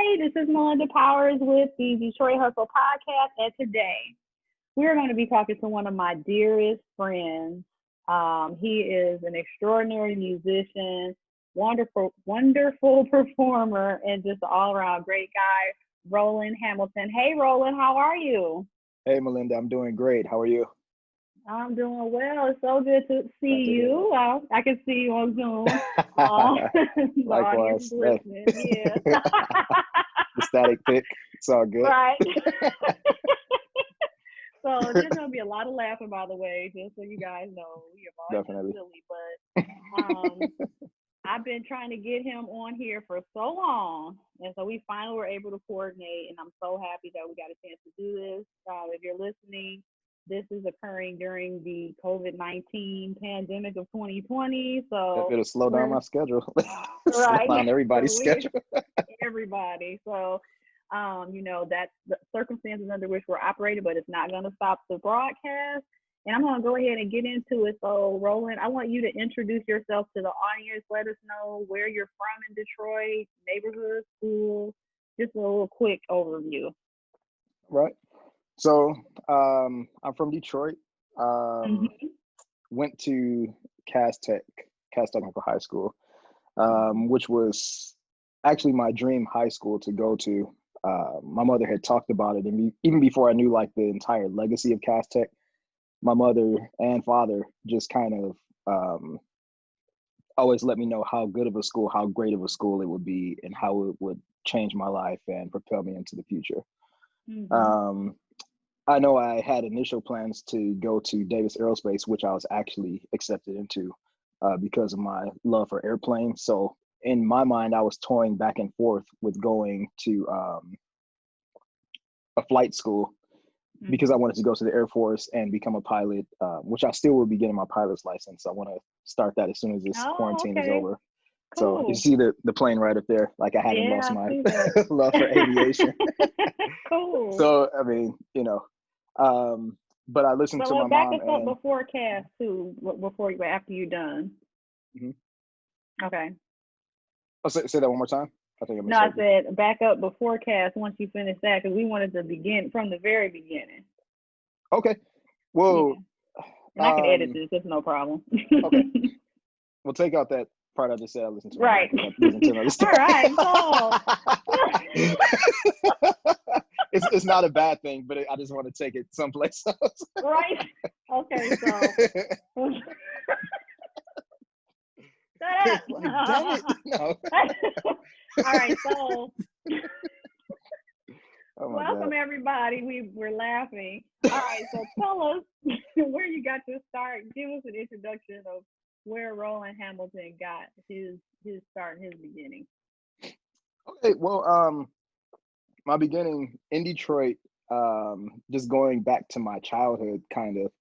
Hey, this is Melinda Powers with the Detroit Hustle Podcast, and today we're going to be talking to one of my dearest friends. He is an extraordinary musician, wonderful performer, and just all around great guy, Roland Hamilton. Hey, Roland, how are you? Hey, Melinda, I'm doing great. How are you? I'm doing well. It's so good to see Glad to hear you. I can see you on Zoom. Uh, the audience is Likewise. Hey. listening. Yeah. The static pic. It's all good. Right. So there's gonna be a lot of laughing, by the way, just so you guys know. We have always been Definitely. silly, but I've been trying to get him on here for so long, and so we finally were able to coordinate, and I'm so happy that we got a chance to do this. If you're listening, this is occurring during the COVID-19 pandemic of 2020, so It'll slow down we're my schedule. Slow right. down everybody's So we schedule. everybody. So, that's the circumstances under which we're operating, but it's not going to stop the broadcast. And I'm going to go ahead and get into it. So, Roland, I want you to introduce yourself to the audience. Let us know where you're from in Detroit, neighborhood, school, just a little quick overview. Right. So I'm from Detroit. Mm-hmm. Went to Cass Technical High School, which was actually my dream high school to go to. My mother had talked about it, and even before I knew like the entire legacy of Cass Tech, my mother and father just kind of always let me know how good of a school, how great of a school it would be, and how it would change my life and propel me into the future. Mm-hmm. Um, I know I had initial plans to go to Davis Aerospace, which I was actually accepted into because of my love for airplanes. So in my mind, I was toying back and forth with going to a flight school because I Mm-hmm. wanted to go to the Air Force and become a pilot, which I still will be getting my pilot's license. I want to start that as soon as this Oh, quarantine is okay. over. So you Cool. see the plane right up there. Like I haven't Yeah, lost I my see that. love for aviation. Cool. So I mean, but I listened So to my what back mom us up and before cast too, before you after you're done. mhm. Okay. I'll say that one more time. I think I No, I misheard you. said back up before cast once you finish that because we wanted to begin from the very beginning. Okay. Yeah. Well, And I can edit um, this, it's no problem. okay. We'll take out that part I just said I listened to my mom Right. because I listened to another All story. right, cool. It's not a bad thing, but I just want to take it someplace else. Right. Okay, so shut Like, damn it. up. No. All right, so Oh my God. welcome everybody. We're laughing. All right, so tell us where you got your start. Give us an introduction of where Roland Hamilton got his start and his beginning. Okay. Well, my beginning in Detroit, just going back to my childhood, kind of,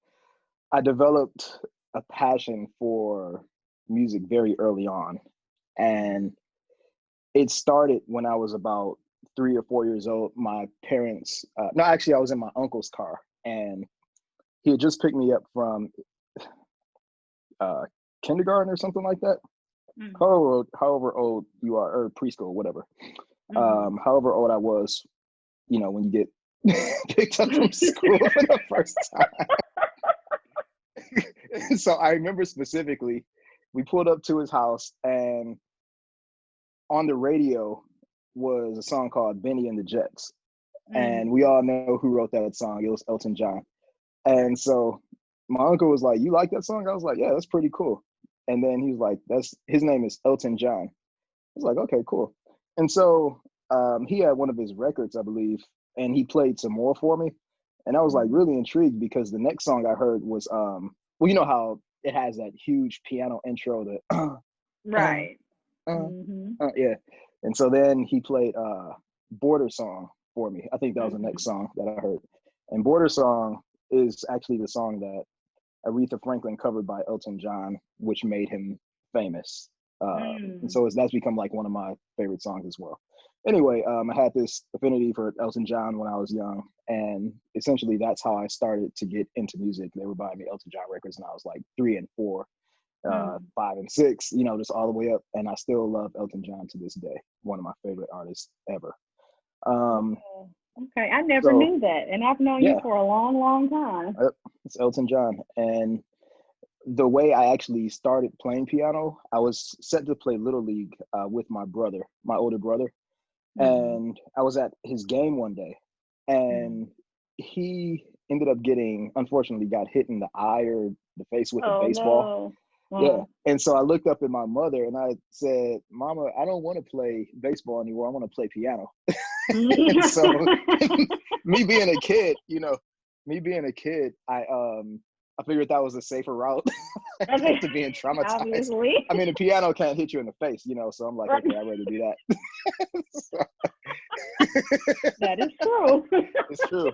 I developed a passion for music very early on. And it started when I was about 3 or 4 years old. My parents, no, actually, I was in my uncle's car, and he had just picked me up from uh, kindergarten or something like that. Mm-hmm. However old you are, or preschool, whatever. Mm-hmm. However old I was, when you get picked up from school for the first time. So I remember specifically, we pulled up to his house, and on the radio was a song called Benny and the Jets. And we Mm-hmm. all know who wrote that song. It was Elton John. And Right. so my uncle was like, "You like that song?" I was like, "Yeah, that's pretty cool." And then he was like, "That's his name is Elton John." I was like, "Okay, cool." And so he had one of his records, I believe, and he played some more for me. And I was like Mm-hmm. really intrigued because the next song I heard was well, you know how it has that huge piano intro that uh, Right. Mm-hmm. yeah. And so then he played Border Song for me. I think that was the Mm-hmm. next song that I heard. And Border Song is actually the song that Aretha Franklin covered by Elton John, which made him famous. And Mm. so that's become like one of my favorite songs as well. Anyway, I had this affinity for Elton John when I was young, and essentially that's how I started to get into music. They were buying me Elton John records, and I was like 3 and 4, Mm. 5 and 6, just all the way up. And I still love Elton John to this day. One of my favorite artists ever. Um, Oh, okay. I never so knew that. And I've known you yeah, for a long, long time. it's Elton John. And the way I actually started playing piano, I was set to play Little League with my brother, my older brother. Hmm. And I was at his game one day, Hmm. and he ended up getting, unfortunately, got hit in the eye or the face with a Oh, baseball. no. Yeah. And so I looked up at my mother and I said, Mama, I don't want to play baseball anymore. I want to play piano. And so me being a kid, me being a kid, I figured that was a safer route to being traumatized. Obviously. I mean, the piano can't hit you in the face, so I'm like, Right. okay, I'd rather do that. So, That is true. it's true,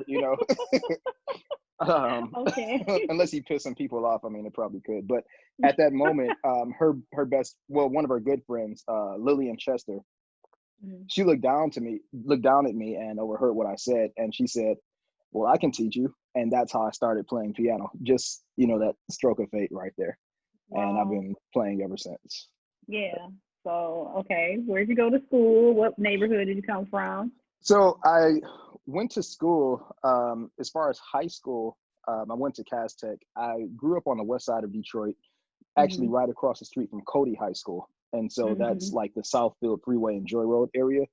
um, Okay. unless he pissed some people off. I mean, it probably could. But at that moment, her best, well, one of her good friends, Lillian Chester, Mhm. she looked down at me and overheard what I said, and she said, well, I can teach you. And that's how I started playing piano. Just, that stroke of fate right there. And I've Wow. been playing ever since. Yeah. So, okay. Where'd you go to school? What neighborhood did you come from? So I went to school, as far as high school, I went to Cass Tech. I grew up on the west side of Detroit, actually Mhm. right across the street from Cody High School. And so that's Mhm. like the Southfield Freeway and Joy Road area.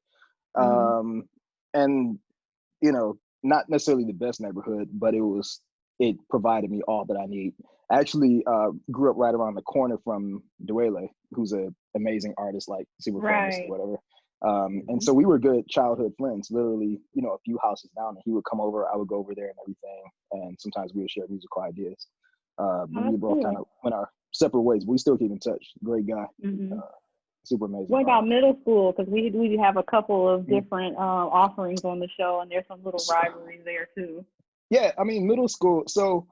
Mhm. Um, and you know, not necessarily the best neighborhood, but it provided me all that I need. I actually grew up right around the corner from Dwele, who's an amazing artist, like super famous or Right. whatever. And Mhm. so we were good childhood friends, literally, a few houses down, and he would come over, I would go over there and everything. And sometimes we would share musical ideas. Oh, But we that's both kind cool. of went our separate ways, but we still keep in touch. Great guy, Mhm. uh, super amazing What about artist. middle school? Because we have a couple of Mm. different offerings on the show, and there's some little So, rivalries there too. yeah, I mean, middle school. So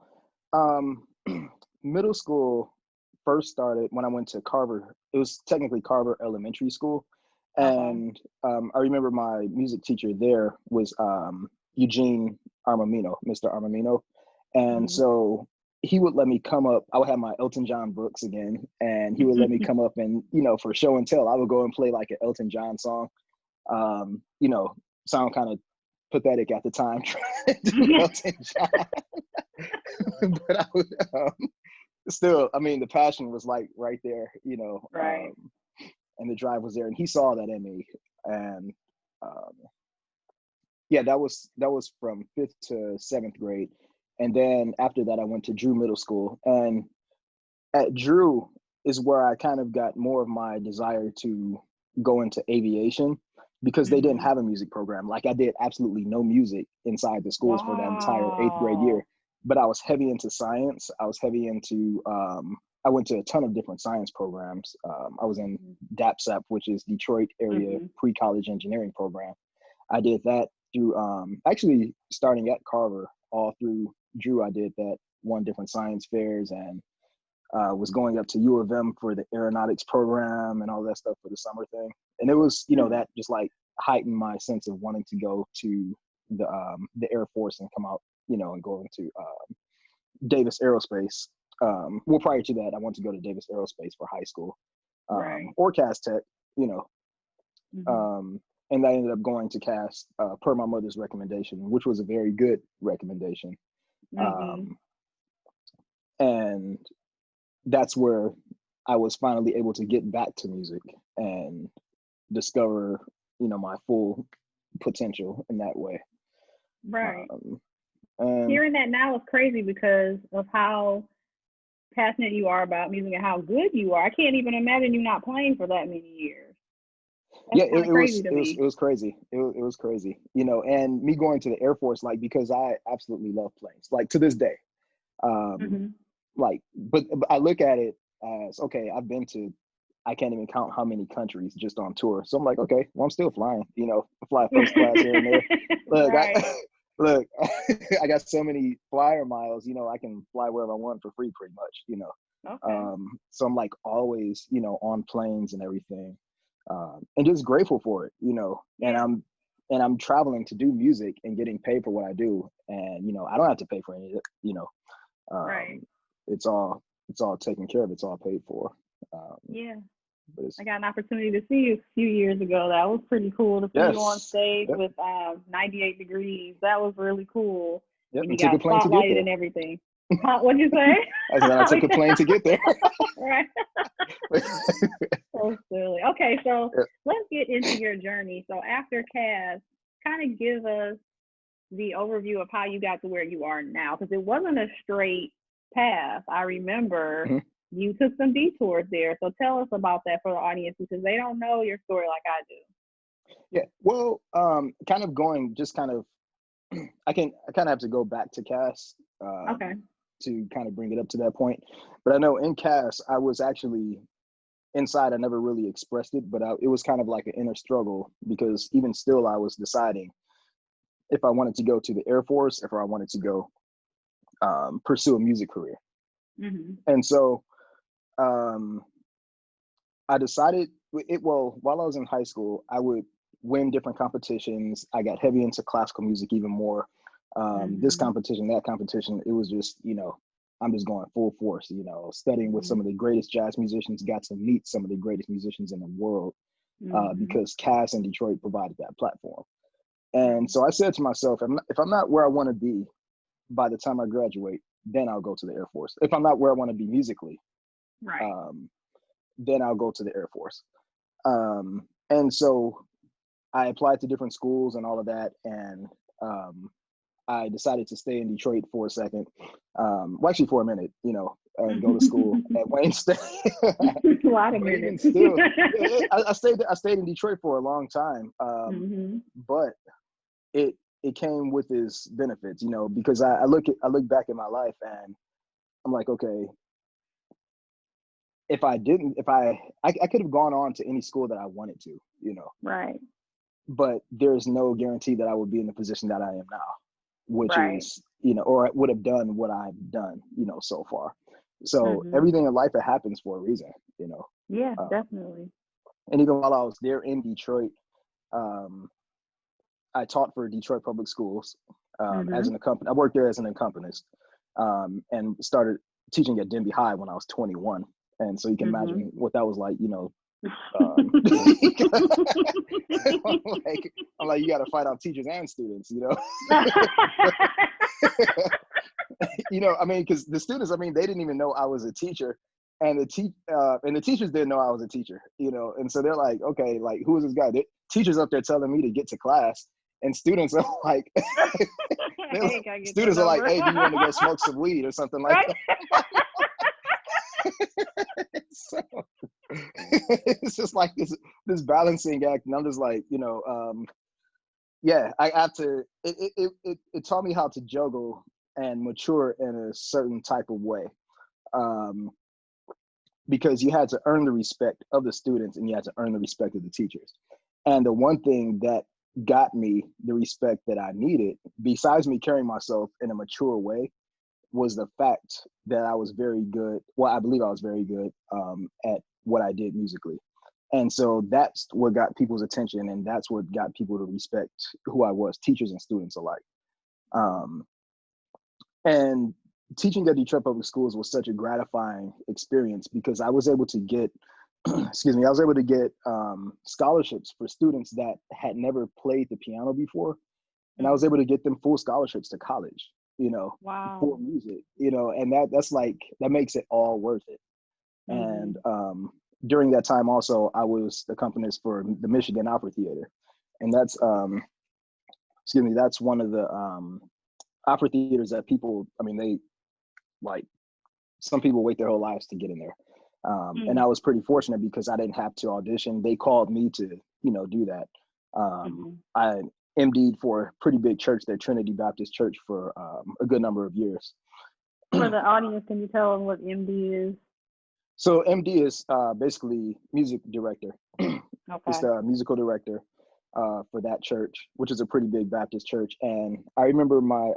Um, middle school first started when I went to Carver. It was technically Carver Elementary School, Okay. and I remember my music teacher there was Eugene Armamino, Mr. Armamino, and Mhm. so he would let me come up. I would have my Elton John books again, and he would let me come up and for show and tell, I would go and play like an Elton John song. Um, you know, sound kind of pathetic at the time trying to do Elton John. But I would still, I mean, the passion was like right there, Right. and the drive was there, and he saw that in me, and um, yeah, that was from fifth to seventh grade, and then after that, I went to Drew Middle School, and at Drew is where I kind of got more of my desire to go into aviation because they didn't Mhm. have a music program. Like I did absolutely no music inside the schools for that entire eighth grade year. Wow. But I was heavy into science. I was heavy into I went to a ton of different science programs. I was in Mhm. DAPSAP, which is Detroit Area Mhm. Pre-College Engineering Program. I did that through actually starting at Carver all through Drew. I did that, won different science fairs, and was going up to U of M for the aeronautics program and all that stuff for the summer thing. And it was, Hmm. that just like heightened my sense of wanting to go to the Air Force and come out, and go into Davis Aerospace. Well, prior to that, I wanted to go to Davis Aerospace for high school, Right. or Cass Tech, you know. Mhm. Um, and I ended up going to Cass per my mother's recommendation, which was a very good recommendation. Mhm. Um, and that's where I was finally able to get back to music and discover, my full potential in that way. Right. Um, and Hearing that now is crazy because of how passionate you are about music and how good you are. I can't even imagine you not playing for that many years. That's yeah, kind of it crazy was to it was me. it was crazy. It was crazy, and me going to the Air Force, like, because I absolutely love planes, like to this day. Um, Mhm. like, but I look at it as, okay, I've been to, I can't even count how many countries just on tour. So I'm like, okay, well, I'm still flying, I fly first class here and there. Look, Right. look, I got so many flyer miles, I can fly wherever I want for free pretty much. Okay. So I'm like always, on planes and everything. And just grateful for it, and Yeah. I'm traveling to do music and getting paid for what I do. And, I don't have to pay for any of it. Right. Um, it's all taken care of. It's all paid for. Um, Yeah. But it's I got an opportunity to see you a few years ago. That was pretty cool to see you on yes, stage yep, with 98 Degrees. That was really cool. yep. And you And took a got plane to get spotlighted there. and everything. Huh? What'd you say? I said I took a plane to get there. Right. So silly. Okay, so Yep. let's get into your journey. So after Cass, kind of give us the overview of how you got to where you are now, because it wasn't a straight path. I remember Mhm. you took some detours there. So tell us about that for the audience, because they don't know your story like I do. Yeah. Well, kind of going, just kind of, I kind of have to go back to Cass Okay. to kind of bring it up to that point. But I know in Cass, I was actually inside. I never really expressed it, but it was kind of like an inner struggle because even still, I was deciding if I wanted to go to the Air Force, if I wanted to go pursue a music career. Hmm. And so um, I decided well, while I was in high school, I would win different competitions. I got heavy into classical music even more. This Hmm. competition, that competition, it was just, I'm just going full force, studying with some of the greatest jazz musicians, got to meet some of the greatest musicians in the world Hmm. because Cass in Detroit provided that platform. Right. And so I said to myself, if I'm not where I want to be by the time I graduate, then I'll go to the Air Force. If I'm not where I want to be musically, Right. um, then I'll go to the Air Force. And so I applied to different schools and all of that. And I decided to stay in Detroit for a second. Well, actually for a minute, and go to school at Wayne State. A lot of But even minutes. still, yeah, I stayed in Detroit for a long time. Hmm. But it came with its benefits, because I look back at my life and I'm like, okay, if I didn't, if I could have gone on to any school that I wanted to, Right. but there's no guarantee that I would be in the position that I am now, which Right. is, or I would have done what I've done, so far. So Hmm. everything in life, it happens for a reason, Yeah, uh, definitely. and even while I was there in Detroit, um, I taught for Detroit Public Schools as Hmm. an accompanist. I worked there as an accompanist and started teaching at Denby High when I was 21. And so you can Hmm. imagine what that was like, I'm like, you got to fight off teachers and students, I mean, because the students, I mean, they didn't even know I was a teacher, and the teachers didn't know I was a teacher, and so they're like, okay, like who is this guy? Teachers up there telling me to get to class, and students are like, Hey, can I get your students are like, number? hey, do you want to go smoke some weed or something like Right. that? So it's just like this balancing act, and I'm just like, yeah, I have to. It taught me how to juggle and mature in a certain type of way, um, because you had to earn the respect of the students and you had to earn the respect of the teachers. And the one thing that got me the respect that I needed, besides me carrying myself in a mature way, was the fact that I was very good. Well, I believe I was very good at what I did musically. And so that's what got people's attention, and that's what got people to respect who I was, teachers and students alike. Um, and teaching at Detroit Public Schools was such a gratifying experience because I was able to get, excuse me, I was able to get scholarships for students that had never played the piano before, and I was able Hmm. to get them full scholarships to college, for Wow. music, and that's like that makes it all worth it. And Hmm. during that time, also, I was the accompanist for the Michigan Opera Theater, and that's excuse me, that's one of the opera theaters that people, I mean, they like some people wait their whole lives to get in there. And I was pretty fortunate because I didn't have to audition. They called me to, do that. Hmm. I MD'd for a pretty big church, their Trinity Baptist Church, for a good number of years. For the audience, can you tell them what MD is? So MD is basically music director. It's Okay. the musical director for that church, which is a pretty big Baptist church. And I remember my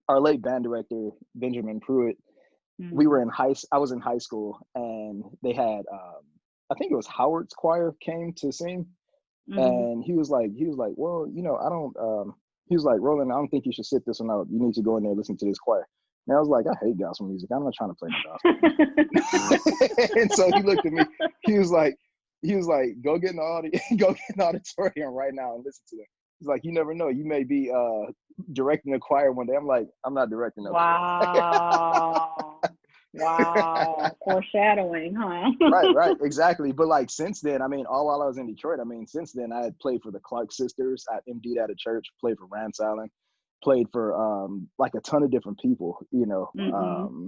our late band director Benjamin Pruitt. We were Hmm. in I was in high school, and they had I think it was Howard's choir came to sing, Hmm. and he was like, well, I don't. He was like, Roland, I don't think you should sit this one out. You need to go in there and listen to this choir. And I was like, I hate gospel music. I'm not trying to play no gospel music. And so he looked at me. He was like, go get in the go get in the auditorium right now and listen to them. He's like, you never know. You may be directing a choir one day. I'm like, I'm not directing no Wow. Wow. Foreshadowing, huh? Right, exactly. But like since then, I mean, all while I was in Detroit, I mean, since then I had played for the Clark sisters. I MD'd at a church, played for Rance Allen, played for like a ton of different people, Mm-hmm.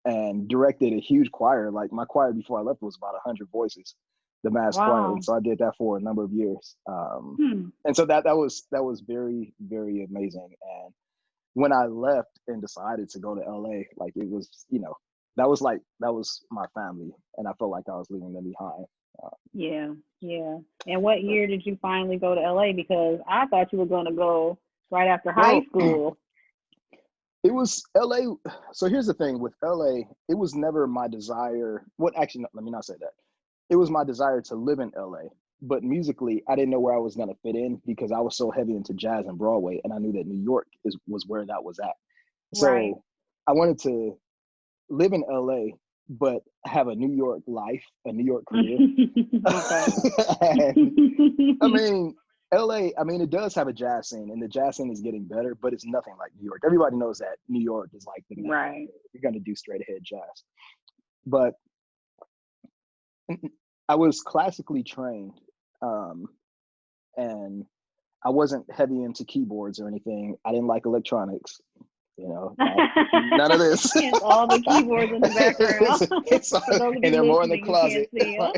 and directed a huge choir. Like my choir before I left was about 100 voices, the mass choir, and Wow. so I did that for a number of years. Hmm. And so that was very, very amazing. And when I left and decided to go to LA, like it was, that was my family, and I felt like I was leaving them behind. Yeah, yeah. And what But, year did you finally go to LA? Because I thought you were going to go right after high well, school. it was LA. So here's the thing with LA, it was never my desire. What actually, no, let me not say that. It was my desire to live in LA, but musically, I didn't know where I was going to fit in because I was so heavy into jazz and Broadway, and I knew that New York was where that was at. Right. So I wanted to live in LA, but have a New York life, a New York career. Okay. And I mean, LA, I mean, it does have a jazz scene, and the jazz scene is getting better, but it's nothing like New York. Everybody knows that New York is like the mecca. Right. You're going to do straight ahead jazz. But I was classically trained, um, and I wasn't heavy into keyboards or anything. I didn't like electronics, none of this. Hence all the keyboards in the background. For those of And you they're more in the listening, you can't closet. see them.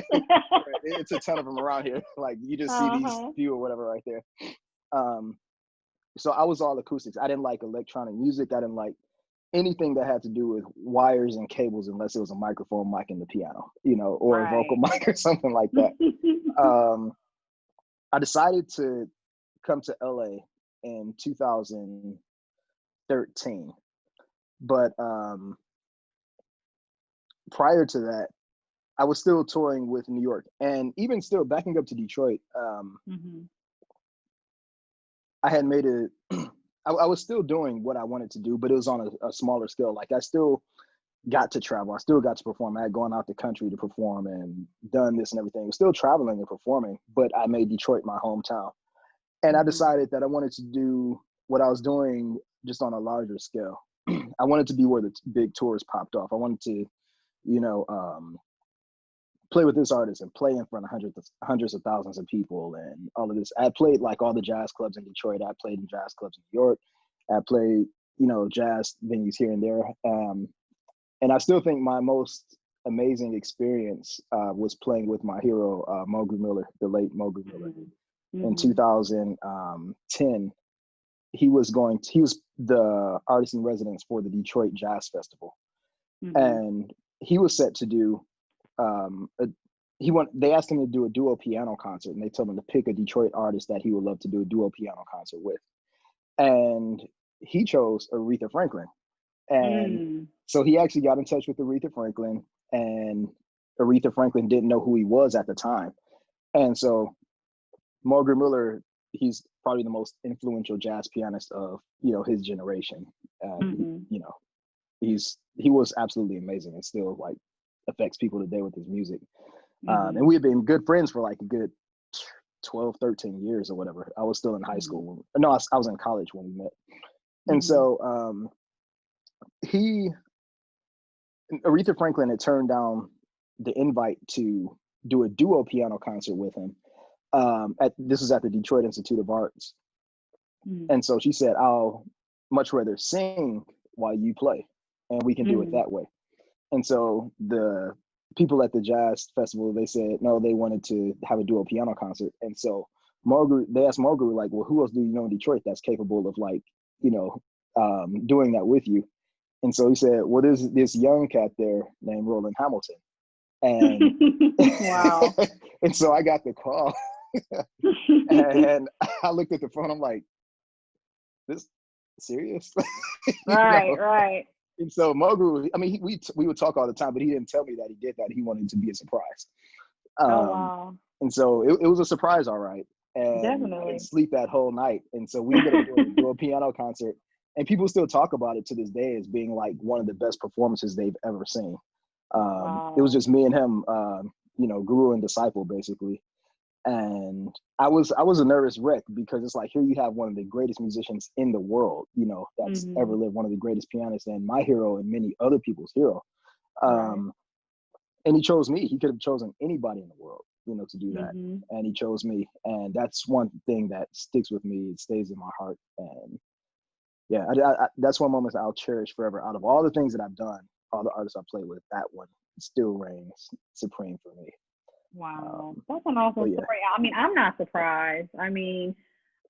It's a ton of them around here. Like you just see these Uh-huh. few or whatever right there. Um, so I was all acoustics. I didn't like electronic music. I didn't like anything that had to do with wires and cables unless it was a microphone mic in the piano, or a vocal Right. mic or something like that. Um, I decided to come to LA in 2013, but prior to that, I was still touring with New York, and even still backing up to Detroit. Hmm. I had made it. I was still doing what I wanted to do, but it was on a smaller scale. Like I still got to travel. I still got to perform. I had gone out the country to perform and done this and everything. I was still traveling and performing, but I made Detroit my hometown. And I Hmm. decided that I wanted to do what I was doing just on a larger scale. I wanted to be where the big tours popped off. I wanted to, you know, um, play with this artist and play in front of hundreds of thousands of people and all of this. I played like all the jazz clubs in Detroit. I played in jazz clubs in New York. I played, jazz venues here and there. And I still think my most amazing experience was playing with my hero, Mogu Miller, the late Mogu Miller. Hmm. In Hmm. 2010, he was the artist in residence for the Detroit Jazz Festival. Hmm. And he was set to do um, a, they asked him to do a duo piano concert, and they told him to pick a Detroit artist that he would love to do a duo piano concert with. And he chose Aretha Franklin. And Mm. so he actually got in touch with Aretha Franklin, and Aretha Franklin didn't know who he was at the time. And so Margaret Miller, he's probably the most influential jazz pianist of his generation. Hmm. You know, he was absolutely amazing, and still like affects people today with his music. Hmm. And we had been good friends for like a good 12, 13 years or whatever. I was still in high Hmm. school. No, I was in college when we met. And Hmm. so he Aretha Franklin had turned down the invite to do a duo piano concert with him. This was at the Detroit Institute of Arts, and so she said, "I'll much rather sing while you play, and we can do it Hmm. that way." And so the people at the jazz festival, they said no, they wanted to have a duo piano concert, and so they asked Margaret like, "Well, who else do you know in Detroit that's capable of like, you know, doing that with you?" And so he said, "Well, there's this young cat there named Roland Hamilton," and Wow. and so I got the call, and I looked at the phone. I'm like, "This serious?" you Right, know. right. And so Mogu, I mean, we would talk all the time, but he didn't tell me that he did that. He wanted it to be a surprise. Oh, Um, wow. and so it was a surprise, all right. And I didn't Definitely. sleep that whole night. And so we ended up doing a dual piano concert. and people still talk about it to this day as being like one of the best performances they've ever seen. It was Wow. just me and him, guru and disciple basically. And I was a nervous wreck because it's like, here you have one of the greatest musicians in the world, that's ever Mhm. lived, one of the greatest pianists, and my hero and many other people's hero. Right. Um, and he chose me. He could have chosen anybody in the world, to do that. Mhm. And he chose me. And that's one thing that sticks with me. It stays in my heart. And yeah, that's one moment I'll cherish forever. Out of all the things that I've done, all the artists I played with, that one still reigns supreme for me. Wow. Um, That's an awesome but yeah. story. I mean, I'm not surprised. I mean,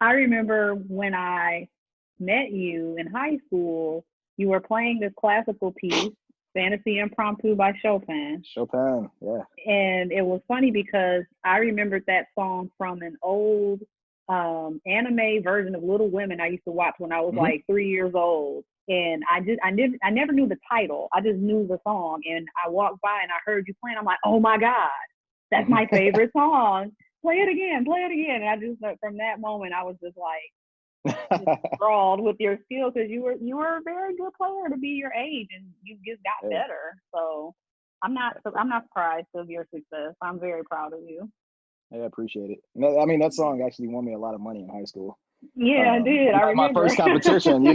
I remember when I met you in high school, you were playing this classical piece, Fantasy Impromptu by Chopin. Chopin, yeah. And it was funny because I remembered that song from an old anime version of Little Women I used to watch when I was Hmm. like 3 years old. And I never knew the title. I just knew the song. And I walked by and I heard you playing. I'm like, oh my God, that's my favorite song. Play it again, play it again. And I just from that moment I was just like enthralled with your skill because you were a very good player to be your age, and you just got Yeah, better. So I'm not surprised of your success. I'm very proud of you. I appreciate it. I mean, that song actually won me a lot of money in high school. Yeah, I did. I My remember. first competition, it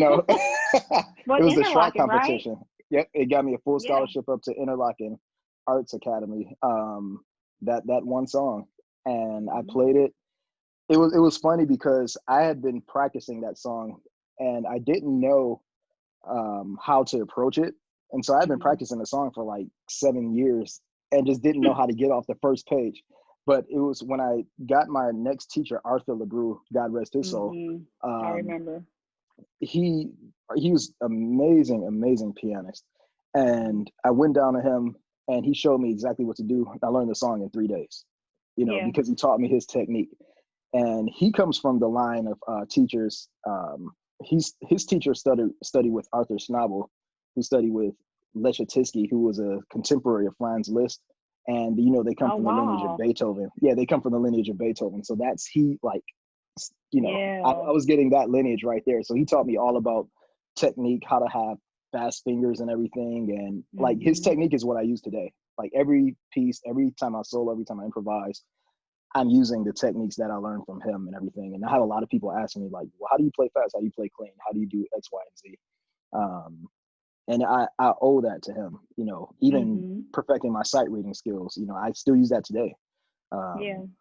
But was the Shrike interlocking, right? competition. Yep, it got me a full Yeah. scholarship up to Interlochen Arts Academy. That one song, and I Hmm. played it. It was funny because I had been practicing that song, and I didn't know how to approach it, and so I've been Hmm. practicing the song for like 7 years, and just didn't know how to get off the first page. But it was when I got my next teacher, Arthur LeBrew, God rest his soul. Hmm. I Um, remember. he he was amazing pianist, Hmm. and I went down to him, and he showed me exactly what to do. I learned the song in 3 days, Yeah. because he taught me his technique. And he comes from the line of teachers. His teacher studied with Arthur Schnabel, who studied with Leschetizky, who was a contemporary of Franz Liszt. And they come Oh from the lineage of wow. Beethoven. Yeah, they come from the lineage of Beethoven. So that's he like, Yeah. I was getting that lineage right there. So he taught me all about technique, how to have fast fingers and everything. And like his Hmm. technique is what I use today. Like every piece, every time I solo, every time I improvise, I'm using the techniques that I learned from him and everything. And I have a lot of people asking me like, well, how do you play fast? How do you play clean? How do you do X, Y, and Z? Um, and I owe that to him, even Hmm. perfecting my sight reading skills, I still use that today. Yeah. Um,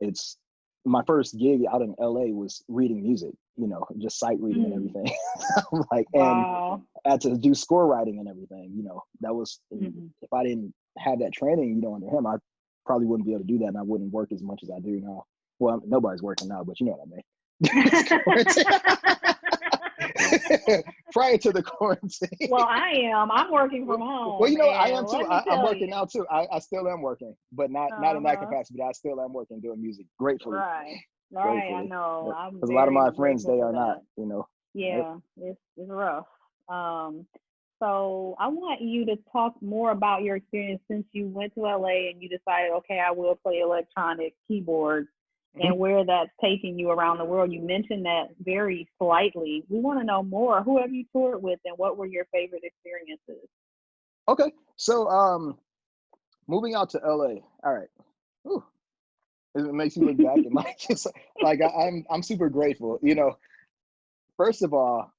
it's my first gig out in LA was reading music, just sight reading and Mm. everything. Like, and Wow. I had to do score writing and everything, that was, Hmm. if I didn't have that training, under him, I probably wouldn't be able to do that, and I wouldn't work as much as I do now. Well, nobody's working now, but you know what I mean. It's quarantine. Prior to the quarantine. Well, I am. I'm working from Well, home, I and am too. let me I'm tell working you. now too. I still am working, but not in that Uh-huh. capacity. But I still am working doing music, gratefully, Right. Right. I gratefully. know. I'm Because a lot of very my friends, grateful they for are not. that. Yep. Yeah, it's rough. Um, so I want you to talk more about your experience since you went to LA and you decided, okay, I will play electronic keyboards, Hmm. and where that's taking you around the world. You mentioned that very slightly. We want to know more. Who have you toured with, and what were your favorite experiences? Okay. So, moving out to LA. All right. Whew. It makes you look back and like just like I'm super grateful. First of all,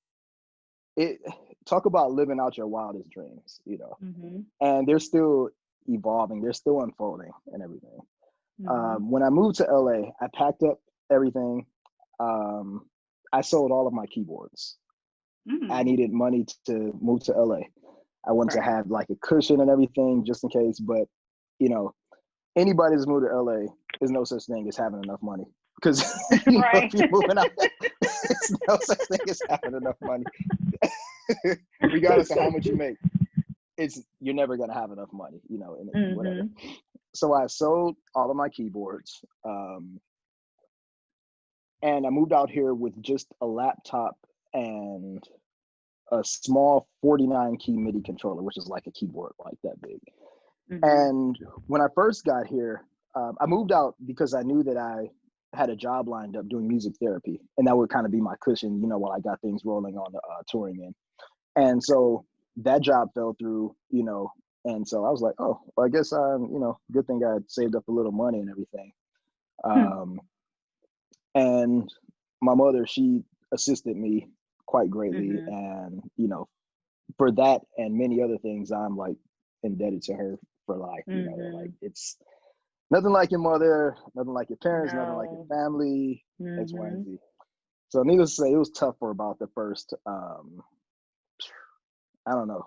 it talk about living out your wildest dreams. Mhm. And they're still evolving. They're still unfolding and everything. Mhm. When I moved to LA, I packed up everything. Um, I sold all of my keyboards. I Mm. needed money to move to LA. I wanted to Right. have like a cushion and everything just in case. But you know, anybody that's moved to LA, there's no such thing as having enough money. Because if Right. you're moving out there, there's no such thing as having enough money. Regardless of how much you make, you're never gonna have enough money, and whatever. Mhm. So I sold all of my keyboards, and I moved out here with just a laptop and a small 49 key MIDI controller, which is like a keyboard like that big. Mhm. And when I first got here, I moved out because I knew that had a job lined up doing music therapy, and that would kind of be my cushion, while I got things rolling on the touring end. And so that job fell through, and so I was like, oh, well, I guess good thing I had saved up a little money and everything. Um, and my mother, she assisted me quite greatly, and for that and many other things, I'm like indebted to her for life. Like it's nothing like your mother, nothing like your parents, nothing like your family, X, Y, and Z. So needless to say, it was tough for about the first, I don't know,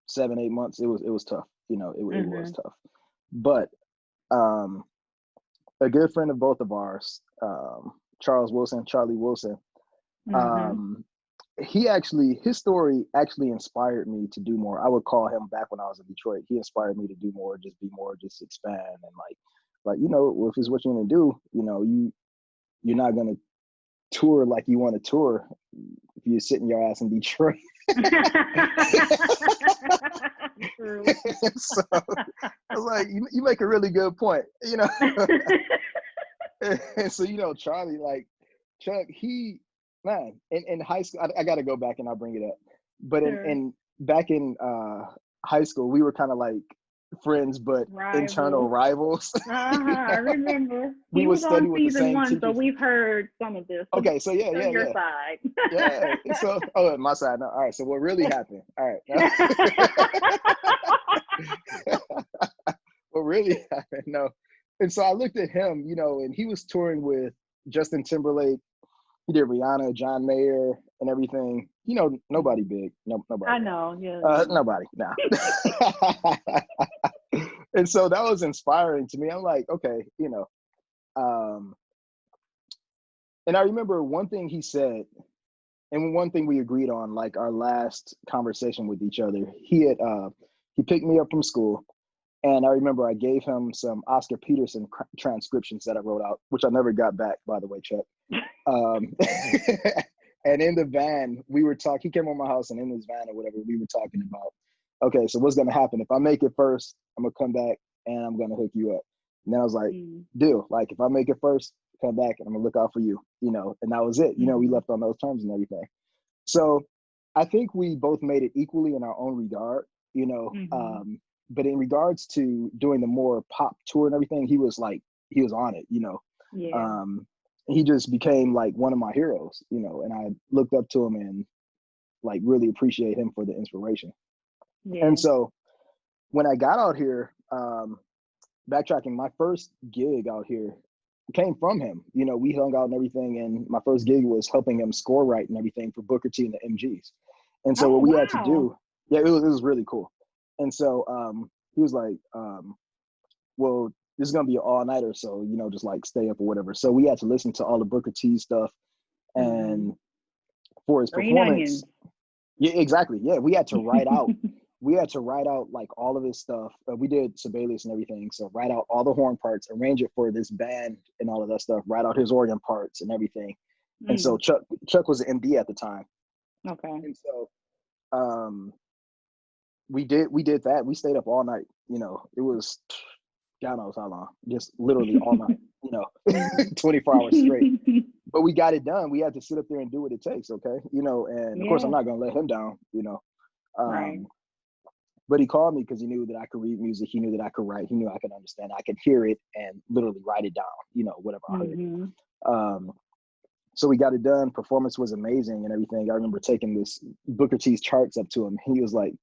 7-8 months. It was tough. It was tough. But a good friend of both of ours, Charlie Wilson, his story actually inspired me to do more. I would call him back when I was in Detroit. He inspired me to do more, just be more, just expand, and if it's what you're gonna do, you're not gonna tour like you want to tour if you're sitting your ass in Detroit. True. So I was like, you make a really good point, And so Charlie, like Chuck, man, in high school, I got to go back and I'll bring it up. But in back in high school, we were kind of like friends, but internal rivals. I remember. We would study with the same teachers. So we've heard some of this. Okay, so yeah. Your side. Yeah. So my side. No. All right. So what really happened? All right. What really happened? No. And so I looked at him, and he was touring with Justin Timberlake. He did Rihanna, John Mayer, and everything. Nobody big. Nobody. I know. Yeah. Nobody. Nah. And so that was inspiring to me. I'm like, okay, and I remember one thing he said, and one thing we agreed on, like our last conversation with each other. He picked me up from school, and I remember I gave him some Oscar Peterson transcriptions that I wrote out, which I never got back, by the way, Chuck. And in the van, we were talking. He came on my house, and in his van or whatever, we were talking about, okay, so what's gonna happen if I make it first? I'm gonna come back and I'm gonna hook you up. And then I was like, deal. Like if I make it first, come back and I'm gonna look out for you. And that was it. We left on those terms and everything. So I think we both made it equally in our own regard. But in regards to doing the more pop tour and everything, he was on it. Yeah. He just became like one of my heroes. And I looked up to him and like really appreciate him for the inspiration. Yeah. And so when I got out here, backtracking, my first gig out here came from him. We hung out and everything, and my first gig was helping him score write and everything for Booker T and the MGs. And so what we had to do, it was really cool. And so he was like, well, this is gonna be an all-nighter, so just like stay up or whatever. So we had to listen to all the Booker T stuff, and for his performance. Yeah, exactly. Yeah, we had to write out. Like all of his stuff. We did Sibelius and everything, so write out all the horn parts, arrange it for this band and all of that stuff. Write out his organ parts and everything. And so Chuck was an MD at the time. Okay. And so we did that. We stayed up all night. It was God knows how long, just literally all night. 24 hours straight. But we got it done. We had to sit up there and do what it takes. Okay, and of course I'm not gonna let him down. Right. But he called me because he knew that I could read music. He knew that I could write. He knew I could understand. I could hear it and literally write it down, whatever I heard. So we got it done. Performance was amazing and everything. I remember taking this Booker T's charts up to him. He was like,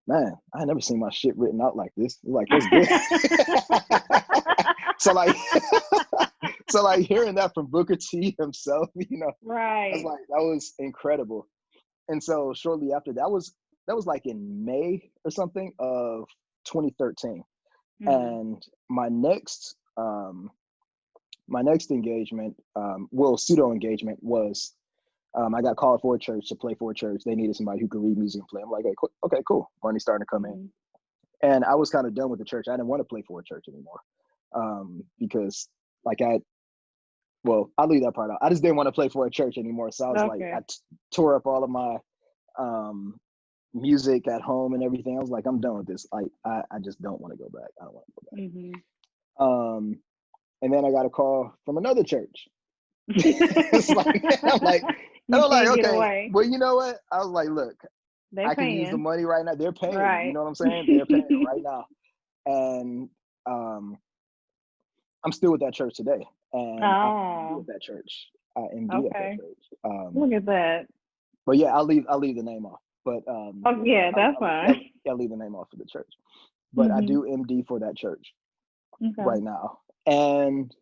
man, I never seen my shit written out like this. Like, that's good. So like hearing that from Booker T himself, right. I was like, that was incredible. And so shortly after that was like in May or something of 2013. And my next engagement, pseudo engagement was, I got called for a church to play for a church. They needed somebody who could read music and play. I'm like, hey, okay, cool. Money's starting to come in. And I was kind of done with the church. I didn't want to play for a church anymore. Because like I'll leave that part out. I just didn't want to play for a church anymore. So I was like, I tore up all of my music at home and everything. I was like, I'm done with this. Like, I just don't want to go back. I don't want to go back. And then I got a call from another church. It's like, You can't get okay, away. well, you know what? I was like, look, They I can use the paying. money right now. They're paying, Right. you know what I'm saying? They're paying right now. And I'm still with that church today. And I'm Oh, with that church. I MD at that okay. church. Look at that. But yeah, I'll leave the name off. But Oh, yeah, that's fine. I'll leave the name off of the church. But I do MD for that church right now. And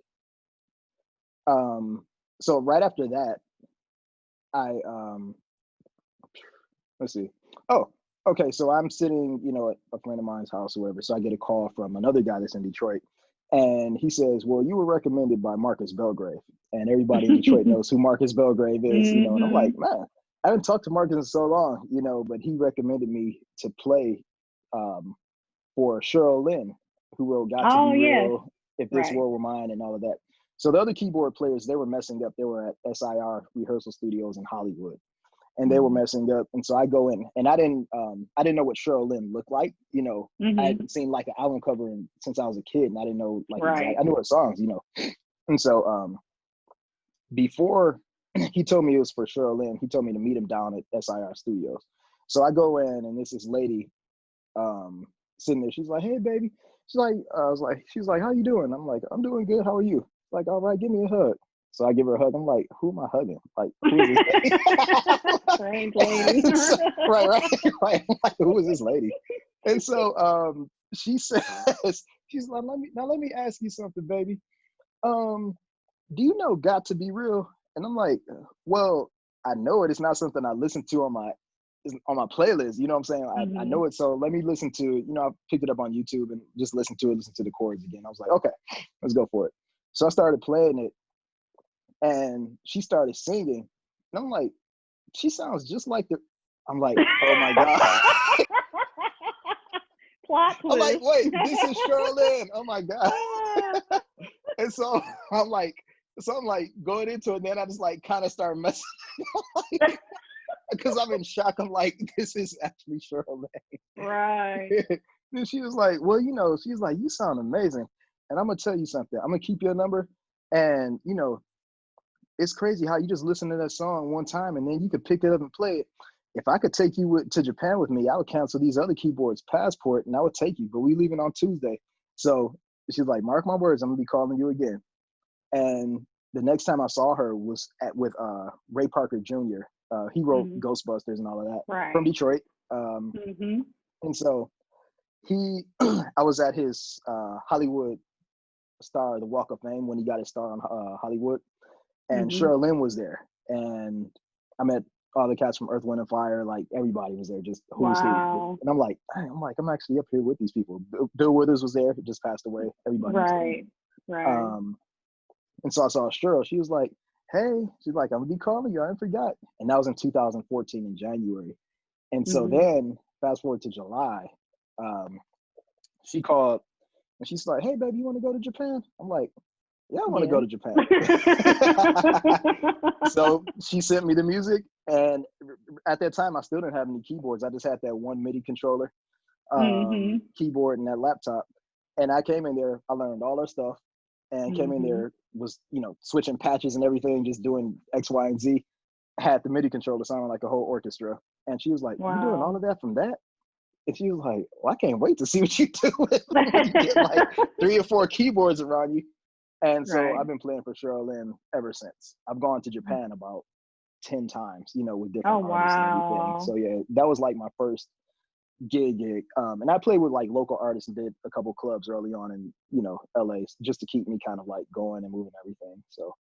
so right after that, I let's see. Oh, okay. So I'm sitting, at a friend of mine's house or whatever. So I get a call from another guy that's in Detroit. And he says, well, you were recommended by Marcus Belgrave. And everybody in Detroit knows who Marcus Belgrave is, and I'm like, man, I haven't talked to Marcus in so long, but he recommended me to play for Cheryl Lynn, who wrote Got to Be Real, If This World Were Mine, and all of that. So the other keyboard players, they were messing up. They were at SIR rehearsal studios in Hollywood. And they were messing up. And so I go in, and I didn't know what Cheryl Lynn looked like. I hadn't seen like an album cover since I was a kid, and I didn't know exactly. I knew her songs, And so before he told me it was for Cheryl Lynn, he told me to meet him down at SIR Studios. So I go in, and there's this lady sitting there. She's like, "Hey, baby." She's like, "How you doing?" I'm like, "I'm doing good. How are you?" Like, "All right, give me a hug." So I give her a hug. I'm like, "Who am I hugging? Like, who is this lady?" Strange lady. So, right. I'm like, who is this lady? And so she says, she's like, let me ask you something, baby. Do you know Got to Be Real? And I'm like, well, I know it. It's not something I listen to on my playlist. You know what I'm saying? I know it. So let me listen to it. I picked it up on YouTube and just listen to the chords again. I was like, okay, let's go for it. So I started playing it, and she started singing, and I'm like, she sounds just like I'm like, oh my God. Plot twist. I'm like, wait, this is Cheryl Lynn. Oh my God. And so I'm like going into it, and then I just like kind of start messing because I'm in shock. I'm like, this is actually Cheryl Lynn. Right. Then she was like, well, she's like, you sound amazing. And I'm going to tell you something. I'm going to keep your number. And, it's crazy how you just listen to that song one time and then you could pick it up and play it. If I could take you to Japan with me, I would cancel these other keyboards passport and I would take you, but we leaving on Tuesday. So she's like, mark my words, I'm gonna be calling you again. And the next time I saw her was with Ray Parker Jr. He wrote Ghostbusters and all of that from Detroit. And so I was at his Hollywood star, the Walk of Fame, when he got his star on Hollywood. And Cheryl Lynn was there, and I met all the cats from Earth, Wind, and Fire. Like everybody was there, just who's who. And I'm like, I'm actually up here with these people. Bill Withers was there, who just passed away. Everybody was there. Right. And so I saw Cheryl. She was like, "Hey," she's like, "I'm gonna be calling you. I forgot." And that was in 2014 in January. And so then, fast forward to July, she called, and she's like, "Hey, baby, you want to go to Japan?" I'm like, yeah, I want to go to Japan. So she sent me the music, and at that time, I still didn't have any keyboards. I just had that one MIDI controller, keyboard, and that laptop. And I came in there, I learned all her stuff, and came in there, was, switching patches and everything, just doing X, Y, and Z. Had the MIDI controller sounding like a whole orchestra. And she was like, "You doing all of that from that?" And she was like, "Well, I can't wait to see what you do with when you get like 3 or 4 keyboards around you." And so I've been playing for Cheryl Lynn ever since. I've gone to Japan about 10 times, with different artists and everything. So yeah, that was like my first gig. And I played with like local artists and did a couple clubs early on in, LA, just to keep me kind of like going and moving everything. So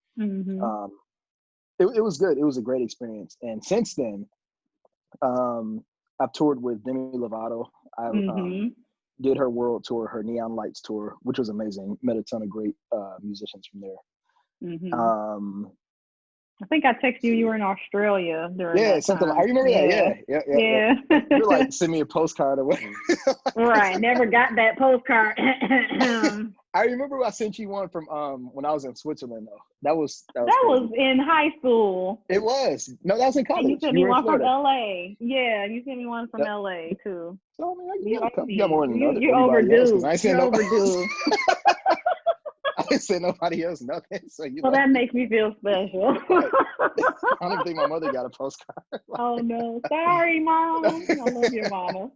it was good. It was a great experience. And since then, I've toured with Demi Lovato. I did her world tour, her Neon Lights tour, which was amazing. Met a ton of great musicians from there. I think I texted you were in Australia during that something time. I remember that. Yeah. You're like, send me a postcard or whatever. Right. Never got that postcard. I remember I sent you one from when I was in Switzerland though. That was in high school. It was. No, that was in college. And you sent me one from LA. Yeah, you sent me one from LA too. So I mean, you got more than You're overdue. I You're overdue. wouldn't say nobody else nothing. So Well, that makes me feel special. right. I don't even think my mother got a postcard. Oh no, sorry, mom. I love your mama.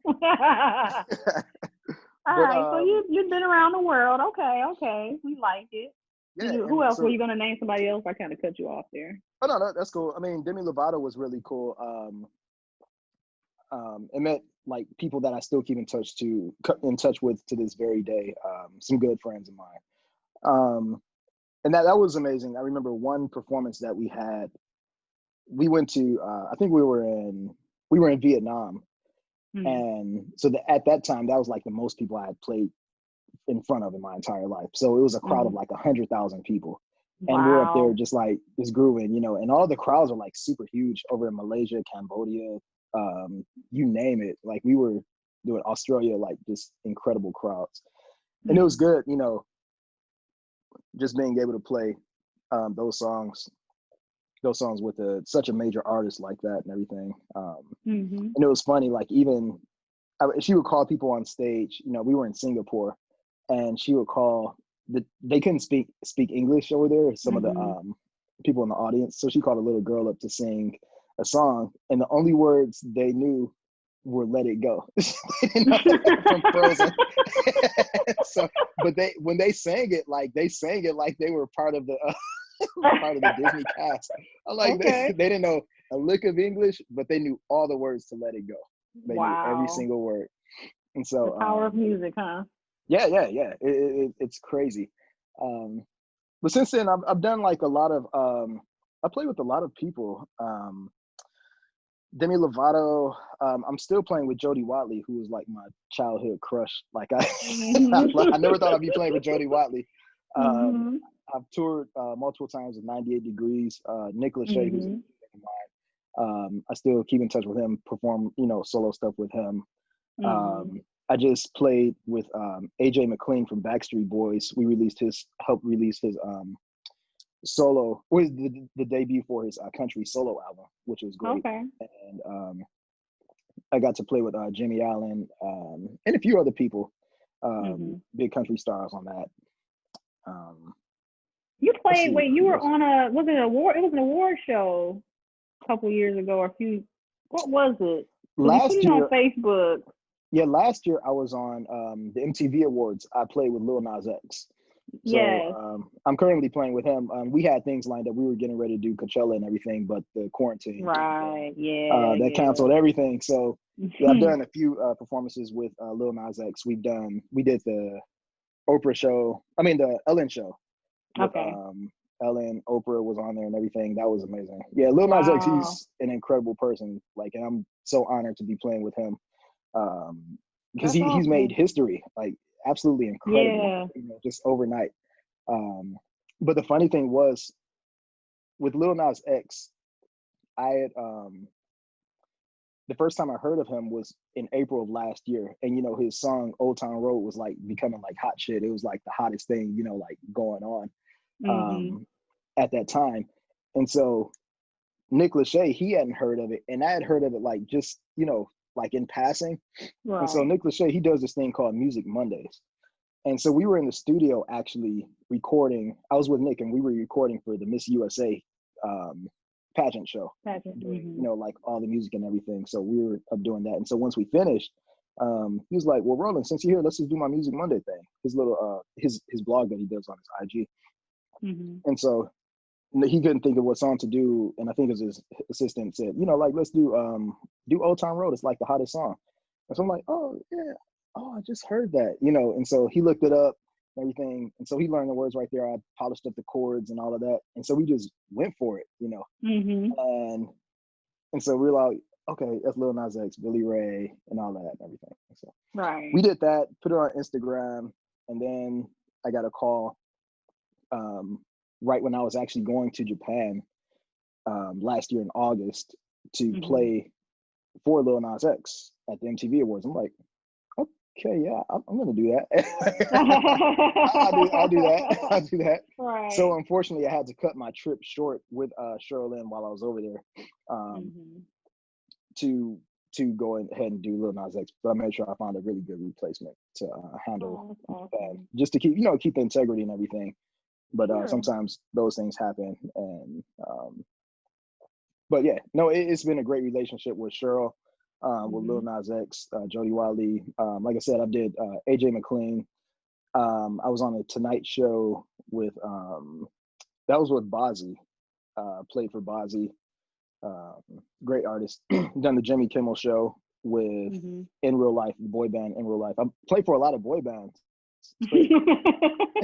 All But right, so you've been around the world. Okay, we like it. yeah, Who and else? Were so you gonna name somebody else? I kind of cut you off there. oh no, that's cool. I mean, Demi Lovato was really cool. It met like people that I still keep in touch with to this very day. Some good friends of mine. And that was amazing. I remember one performance that we had. We went to I think we were in Vietnam, Hmm. and so at that time that was like the most people I had played in front of in my entire life. So it was a crowd of Hmm. like 100,000 people, and we're up there Wow. just like just grooving, and all the crowds are like super huge over in Malaysia, Cambodia, you name it. Like we were doing Australia, like just incredible crowds, and it was Hmm. good, just being able to play those songs with such a major artist like that and everything. Hmm. And it was funny, like even she would call people on stage. We were in Singapore, and she would call they couldn't speak English over there. Some of the Hmm. people in the audience, so she called a little girl up to sing a song, and the only words they knew were "Let It Go." They didn't know from Frozen. So, but when they sang it, like they were part of the part of the Disney cast. I like Okay. they didn't know a lick of English, but they knew all the words to "Let It Go." They knew every Wow. single word, and The so power of music, huh? yeah. It's crazy. Um, but since then, I've done like a lot of I play with a lot of people. Demi Lovato. I'm still playing with Jody Watley, who was like my childhood crush. Like Hmm. I never thought I'd be playing with Jody Watley. Um, Hmm. I've toured multiple times with 98 Degrees. Nick Lachey, who's a Hmm. friend of mine. I still keep in touch with him, perform solo stuff with him. Hmm. I just played with AJ McLean from Backstreet Boys. We helped release his solo, was the debut for his country solo album, which was great. Okay. And I got to play with Jimmy Allen and a few other people, Hmm. big country stars on that. Um, You let's played. see Wait, you who were else. on a was it an award? It was an award show a couple years ago, or a few. What was it? Because you put Last it on year, Facebook. yeah, last year I was on the MTV Awards. I played with Lil Nas X. So Yes. I'm currently playing with him. We had things lined up. We were getting ready to do Coachella and everything, but the quarantine came in. Right. Yeah. That Yeah. canceled everything. So yeah, I've done a few performances with Lil Nas X. We did the Oprah show. I mean the Ellen show with Okay. Ellen. Oprah was on there and everything. That was amazing. Yeah, Lil Nas X. Wow. He's an incredible person. Like, and I'm so honored to be playing with him because That's he's made awesome. history. Like, absolutely incredible. Yeah. Just overnight. But the funny thing was with Lil Nas X, I had the first time I heard of him was in April of last year, and his song "Old Town Road" was like becoming like hot shit. It was like the hottest thing, like going on Mhm. um, at that time. And so Nick Lachey, he hadn't heard of it, and I had heard of it like just like in passing. And so Right. Nick Lachey, he does this thing called Music Mondays. And so we were in the studio actually recording. I was with Nick, and we were recording for the Miss USA um, pageant show, Patrick. doing Mhm. like all the music and everything. So we were up doing that. And so once we finished, he was like, "Well, Roland, since you're here, let's just do my Music Monday thing." His little his blog that he does on his IG. Mhm. And so he couldn't think of what song to do, and I think it was his assistant said, like let's do Old Town Road. It's like the hottest song. And so I'm like, oh yeah, oh I just heard that, And so he looked it up and everything, and so he learned the words right there. I polished up the chords and all of that, and so we just went for it. Mhm. And so we were like, okay, that's Lil Nas X, Billy Ray, and all that and everything. So we Right. did that, put it on Instagram, and then I got a call um, right when I was actually going to Japan last year in August to Mhm. play for Lil Nas X at the MTV Awards. I'm like, okay, yeah, I'm gonna do that. I'll do that. I'll do that. So Right. unfortunately, I had to cut my trip short with Cheryl Lynn while I was over there um, Mhm. to go ahead and do Lil Nas X. But I made sure I found a really good replacement to handle Oh, that's that, awesome. just to keep keep the integrity and everything. but Sure. sometimes those things happen. And but yeah, no, it's been a great relationship with Cheryl, with Lil Mhm. Nas X, Jody Wiley. Like I said, I did AJ McLean. I was on a Tonight Show with that was with Bozzy. Played for Bozzy. Um, Great artist. Done the Jimmy Kimmel Show with Mhm. In Real Life, the boy band In Real Life. I played for a lot of boy bands. It's crazy.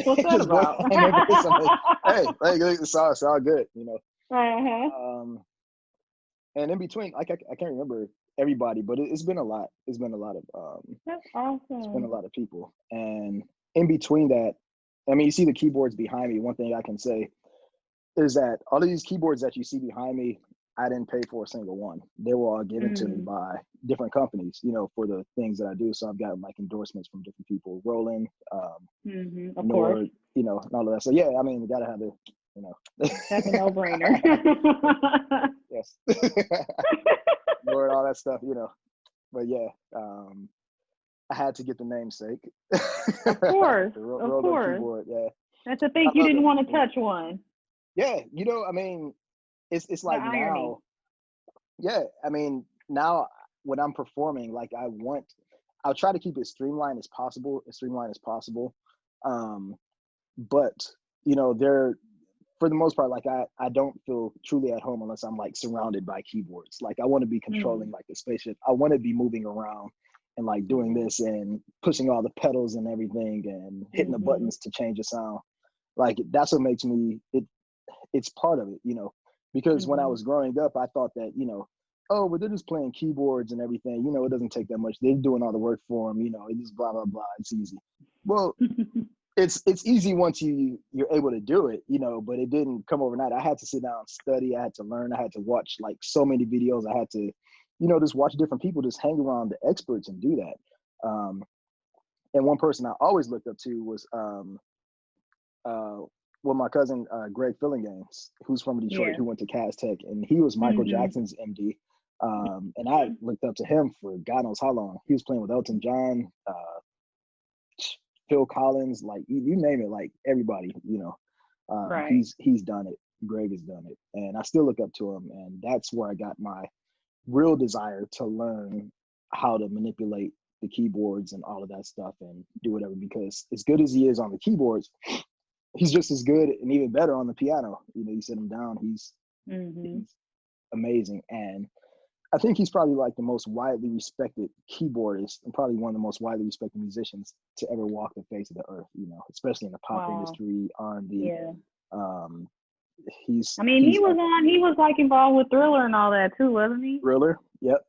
What's that Just boy about? band members. I'm like, hey, like it's all good, you know. Uh-huh. And in between, like I can't remember everybody, but it's been a lot. That's It's been a awesome. lot of people. And in between that, I mean, you see the keyboards behind me. One thing I can say is that all of these keyboards that you see behind me, I didn't pay for a single one. They were all given to me Mm. by different companies, you know, for the things that I do. So I've got like endorsements from different people, Roland, Mhm. Of course. Nord, you know, and all of that. So yeah, I mean, we gotta have it, you know. That's a no-brainer. Yes. Nord, all that stuff, you know. But yeah, I had to get the namesake. Of course. The Of Roland course. keyboard, yeah. That's the I thing. You love didn't them, want to you know. touch one. Yeah, you know, I mean, it's The like irony. now, yeah, I mean, now when I'm performing, like I'll try to keep it streamlined as possible, as streamlined as possible. Um, but you know, they're for the most part, like I don't feel truly at home unless I'm like surrounded by keyboards. Like I want to be controlling Mm. like the spaceship. I want to be moving around and like doing Mhm. this and pushing all the pedals and everything and hitting the Mhm. buttons to change the sound. Like that's what makes me it's part of it, you know, because when I Mhm. was growing up, I thought that, you know, oh, but they're just playing keyboards and everything. You know, it doesn't take that much. They're doing all the work for them. You know, it's just blah blah blah. It's easy. Well, it's easy once you're able to do it, you know. But it didn't come overnight. I had to sit down, and study. I had to learn. I had to watch like so many videos. I had to, you know, just watch different people, just hang around the experts and do that. And one person I always looked up to was uh, well, my cousin Greg Fillinganes, who's from Detroit, Yeah. who went to Cass Tech, and he was Michael Mhm. Jackson's MD. And I looked up to him for God knows how long. He was playing with Elton John, Phil Collins, like you name it, like everybody, you know. Right. He's done it. Greg has done it, and I still look up to him. And that's where I got my real desire to learn how to manipulate the keyboards and all of that stuff and do whatever. Because as good as he is on the keyboards, he's just as good and even better on the piano. You know, you sit him down, Mhm. he's amazing. And I think he's probably like the most widely respected keyboardist and probably one of the most widely respected musicians to ever walk the face of the earth, you know, especially in the pop Wow. industry, R&B. Yeah. Um, I mean, he he's was epic. on. He was like involved with Thriller and all that too, wasn't he? Thriller, yep.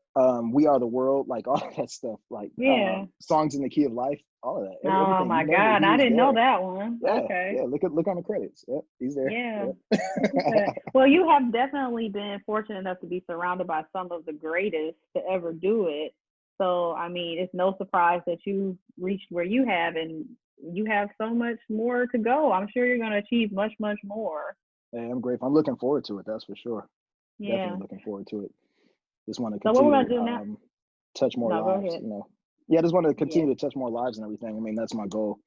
We Are the World, like all that stuff, like Yeah. songs in the key of life, all of that, Oh everything you my name it, God, he I was didn't know there. that one. Yeah, Okay. yeah. Look on the credits. Yep, he's there. Yeah. Look at Yep. that. Well, you have definitely been fortunate enough to be surrounded by some of the greatest to ever do it. So, I mean, it's no surprise that you reached where you have, and you have so much more to go. I'm sure you're going to achieve much, much more. Hey, I'm grateful. I'm looking forward to it. That's for sure. Yeah. Definitely looking forward to it. Just want to So, what we're continue going to to do now? touch more No, go lives. ahead. You know, yeah, I just want to Yeah. continue to touch more lives and everything. I mean, that's my goal.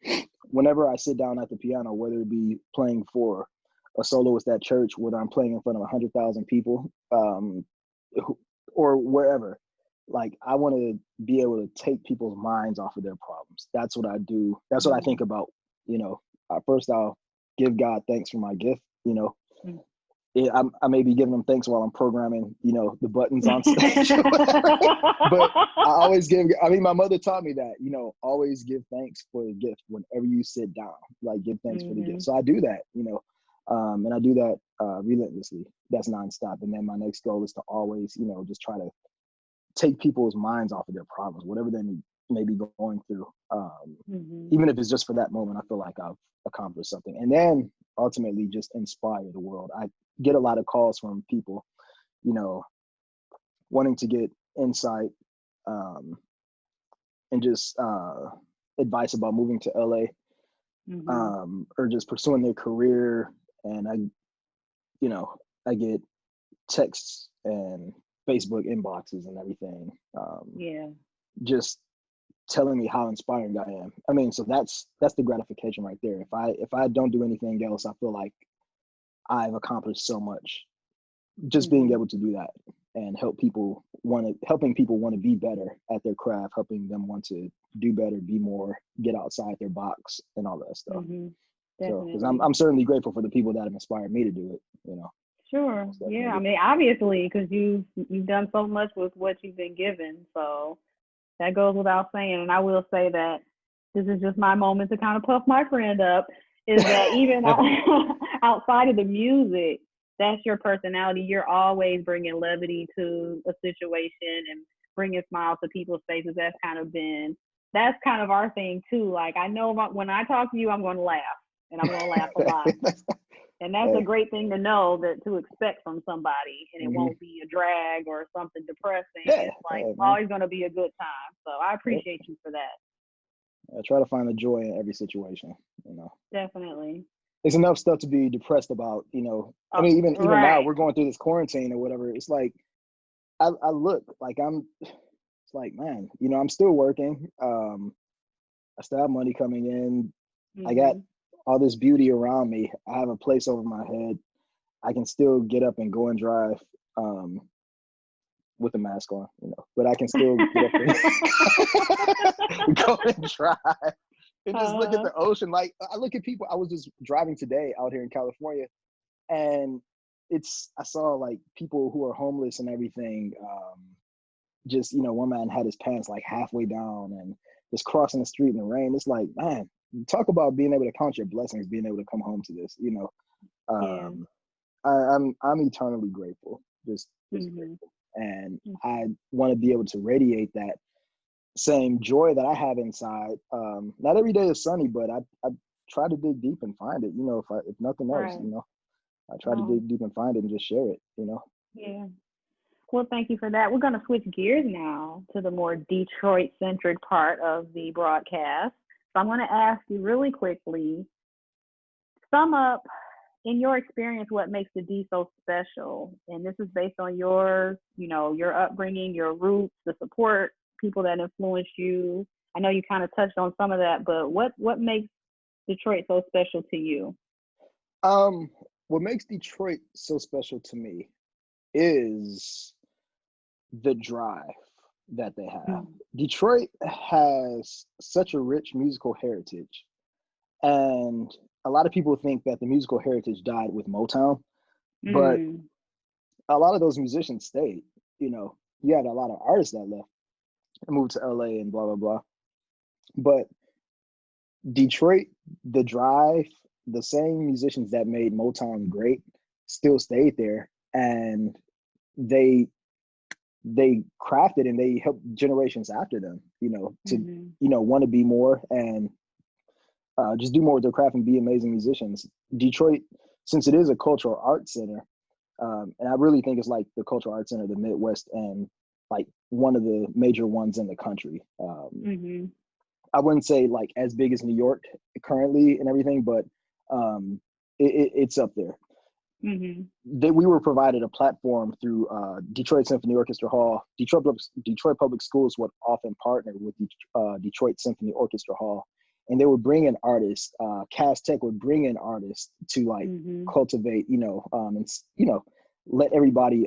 Whenever I sit down at the piano, whether it be playing for a soloist at church, whether I'm playing in front of 100,000 people, or wherever, like I want to be able to take people's minds off of their problems. That's what I do. That's what I think Mm-hmm. about. You know, first I'll give God thanks for my gift. You know, I may be giving them thanks while I'm programming, you know, the buttons on stage or whatever. But I always give, I mean, my mother taught me that, you know, always give thanks for the gift whenever you sit down, like give thanks for the gift. Mm-hmm. So I do that, you know, and I do that relentlessly. That's nonstop. And then my next goal is to always, you know, just try to take people's minds off of their problems, whatever they may be going through. Mm-hmm. Even if it's just for that moment, I feel like I've accomplished something. And then ultimately just inspire the world. I get a lot of calls from people, you know, wanting to get insight um, and just advice about moving to LA, Mm-hmm. or just pursuing their career. And you know, I get texts and Facebook inboxes and everything, Yeah. just telling me how inspiring I am. I mean, so that's the gratification right there. If I don't do anything else, I feel like I've accomplished so much just being able to do that and helping people want to be better at their craft, helping them want to do better, be more, get outside their box and all that stuff. So, because I'm certainly grateful for the people that have inspired me to do it, Sure. Yeah. I mean, obviously, because you've done so much with what you've been given. So that goes without saying. And I will say that this is just my moment to kind of puff my friend up, is that even outside of the music, that's your personality. You're always bringing levity to a situation and bringing smiles to people's faces. That's kind of our thing too. Like, I know when I talk to you, I'm going to laugh, and I'm going to laugh a lot. And that's a great thing to know, that to expect from somebody, and it won't be a drag or something depressing. It's like always going to be a good time. So I appreciate you for that. I try to find the joy in every situation, Definitely. It's enough stuff to be depressed about, I mean, even now we're going through this quarantine or whatever. It's like, I look like it's like, man, I'm still working. I still have money coming in. I got all this beauty around me. I have a place over my head. I can still get up and go and drive with a mask on, but I can still get up and go and drive and just look at the ocean. Like, I look at people. I was just driving today out here in California, and I saw like people who are homeless and everything. Just, one man had his pants like halfway down and just crossing the street in the rain. It's like, man, talk about being able to count your blessings, being able to come home to this, I'm eternally grateful, just grateful. And I want to be able to radiate that same joy that I have inside. Not every day is sunny, but I try to dig deep and find it, if nothing else, I try to dig deep and find it and just share it, Yeah. Well, thank you for that. We're going to switch gears now to the more Detroit-centric part of the broadcast. So I'm going to ask you really quickly, sum up, in your experience, what makes the D so special? And this is based on your upbringing, your roots, the support, people that influenced you. I know you kind of touched on some of that, but what makes Detroit so special to you? What makes Detroit so special to me is the drive that they have. Detroit has such a rich musical heritage, and a lot of people think that the musical heritage died with Motown, but a lot of those musicians stayed. You had a lot of artists that left and moved to LA and blah blah blah, but Detroit, the drive, the same musicians that made Motown great still stayed there, and they crafted and they helped generations after them, to want to be more and just do more with their craft and be amazing musicians. Detroit, since it is a cultural arts center, and I really think it's like the cultural arts center of the Midwest and like one of the major ones in the country. I wouldn't say like as big as New York currently and everything, but it's up there. We were provided a platform through Detroit Symphony Orchestra Hall. Detroit Public Schools would often partner with Detroit Symphony Orchestra Hall, and they would bring in artists. Cass Tech would bring in artists to like cultivate, and let everybody,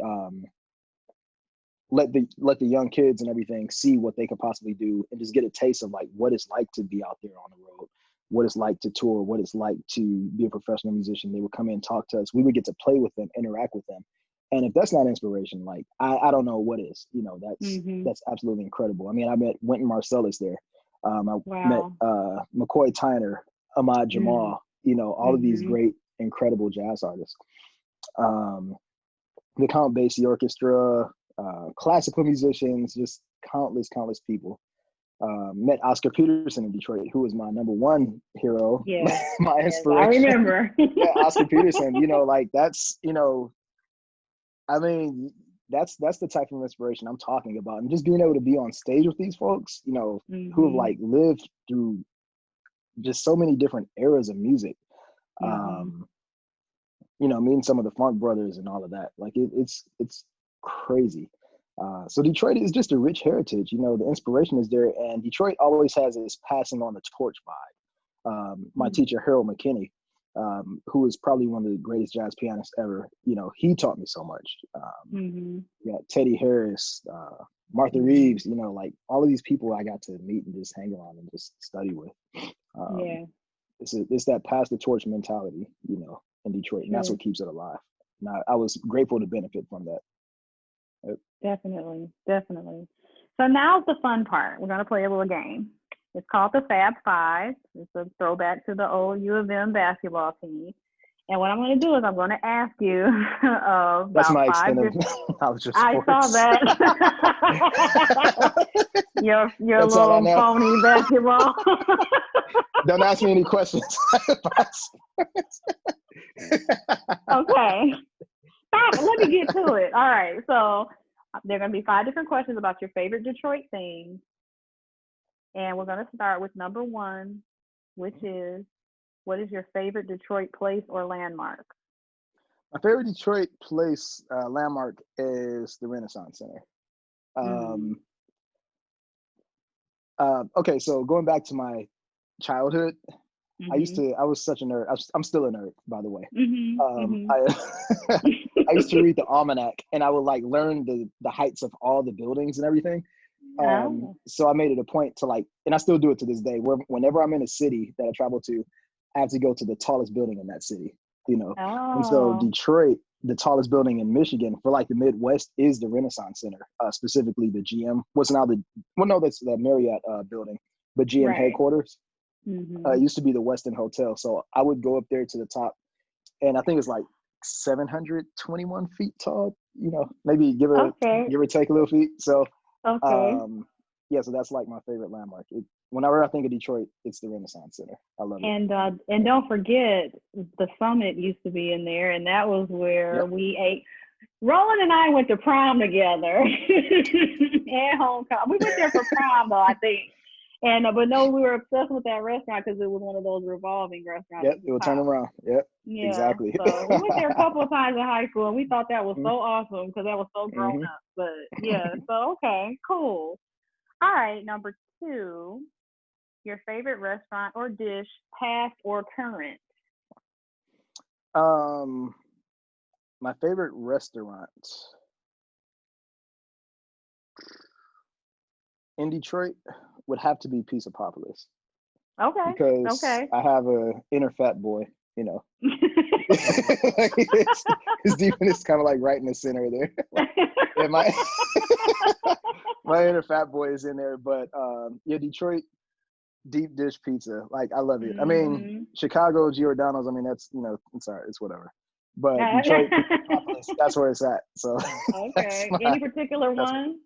let the young kids and everything see what they could possibly do, and just get a taste of like what it's like to be out there on the road, what it's like to tour, what it's like to be a professional musician. They would come in and talk to us. We would get to play with them, interact with them. And if that's not inspiration, like I don't know what is. That's absolutely incredible. I mean, I met Wynton Marsalis there. I met McCoy Tyner, Ahmad Jamal, all of these great, incredible jazz artists. The Count Basie Orchestra, classical musicians, just countless people. Met Oscar Peterson in Detroit, who was my number one hero, my inspiration. I remember. Oscar Peterson, like that's, I mean, that's the type of inspiration I'm talking about. And just being able to be on stage with these folks, who have like lived through just so many different eras of music. Meeting some of the Funk Brothers and all of that, like it's crazy. So Detroit is just a rich heritage. The inspiration is there, and Detroit always has this passing on the torch vibe. My teacher, Harold McKinney, who is probably one of the greatest jazz pianists ever, he taught me so much. Teddy Harris, Martha Reeves, like all of these people I got to meet and just hang around and just study with. It's that pass the torch mentality, in Detroit, and that's what keeps it alive. And I was grateful to benefit from that. Yep. Definitely. So now's the fun part. We're going to play a little game. It's called the Fab Five. It's a throwback to the old U of M basketball team. And what I'm going to do is I'm going to ask you about That's my five extent of knowledge of sports. I saw that. your That's little phony basketball. Don't ask me any questions. Okay. Stop. Let me get to it. All right. So there are going to be 5 different questions about your favorite Detroit things. And we're going to start with number 1, which is, what is your favorite Detroit place or landmark? My favorite Detroit place landmark is the Renaissance Center. Okay, so going back to my childhood, I was such a nerd. I'm still a nerd, by the way. I used to read the almanac, and I would like learn the heights of all the buildings and everything. So I made it a point to and I still do it to this day, whenever I'm in a city that I travel to, I have to go to the tallest building in that city, And so Detroit, the tallest building in Michigan for the Midwest is the Renaissance Center, specifically the GM. That's the Marriott building, but GM headquarters. It used to be the Westin Hotel. So I would go up there to the top, and I think it's 721 feet tall, maybe give or take a little feet. So, so that's my favorite landmark. Whenever I think of Detroit, it's the Renaissance Center. I love it. And don't forget, the Summit used to be in there, and that was where we ate. Roland and I went to prom together and homecoming. We went there for prom, though, I think. And but no, we were obsessed with that restaurant because it was one of those revolving restaurants. Yep, it would turn around. Yep, exactly. So we went there a couple of times in high school, and we thought that was so awesome because that was so grown up. But so okay, cool. All right, number 2, your favorite restaurant or dish, past or current? My favorite restaurant in Detroit would have to be Pizzapopolis. Okay. Because I have a inner fat boy, his demon is kind of right in the center there. My my inner fat boy is in there, but Detroit deep dish pizza, I love it. I mean, Chicago Giordano's, I mean, that's I'm sorry, it's whatever. But Detroit, that's where it's at. So okay. Any particular one?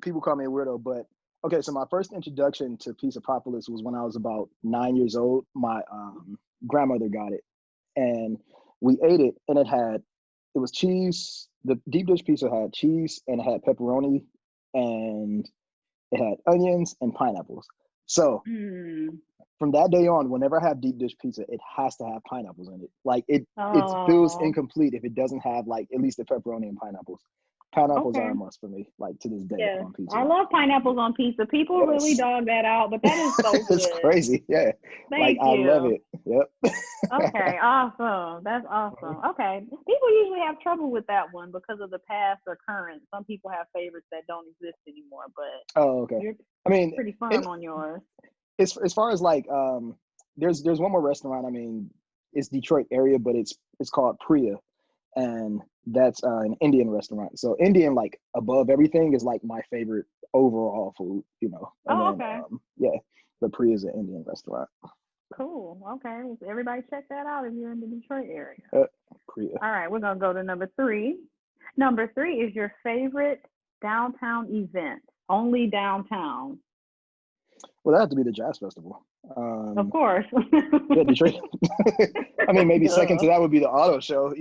People call me a weirdo, but okay, so my first introduction to Pizzapopolis was when I was about 9 years old. My grandmother got it, and we ate it, and it was cheese. The deep dish pizza had cheese, and it had pepperoni, and it had onions and pineapples. So from that day on, whenever I have deep dish pizza, it has to have pineapples in it. It feels incomplete if it doesn't have at least the pepperoni and pineapples. Pineapples are a must for me, to this day on pizza. I love pineapples on pizza. People really dog that out, but that is so good. It's crazy, yeah. Thank you. I love it. Yep. Okay, awesome. That's awesome. Okay. People usually have trouble with that one because of the past or current. Some people have favorites that don't exist anymore, but you're pretty firm on yours. As far as there's one more restaurant. I mean, it's Detroit area, but it's called Priya, and that's an Indian restaurant. So Indian, above everything, is my favorite overall food, but Priya is an Indian restaurant. Cool. Okay. Everybody check that out if you're in the Detroit area. Priya. All right. We're going to go to number 3. Number 3 is your favorite downtown event, only downtown. Well, that has to be the Jazz Festival. Of course. Detroit. I mean, maybe second to that would be the auto show,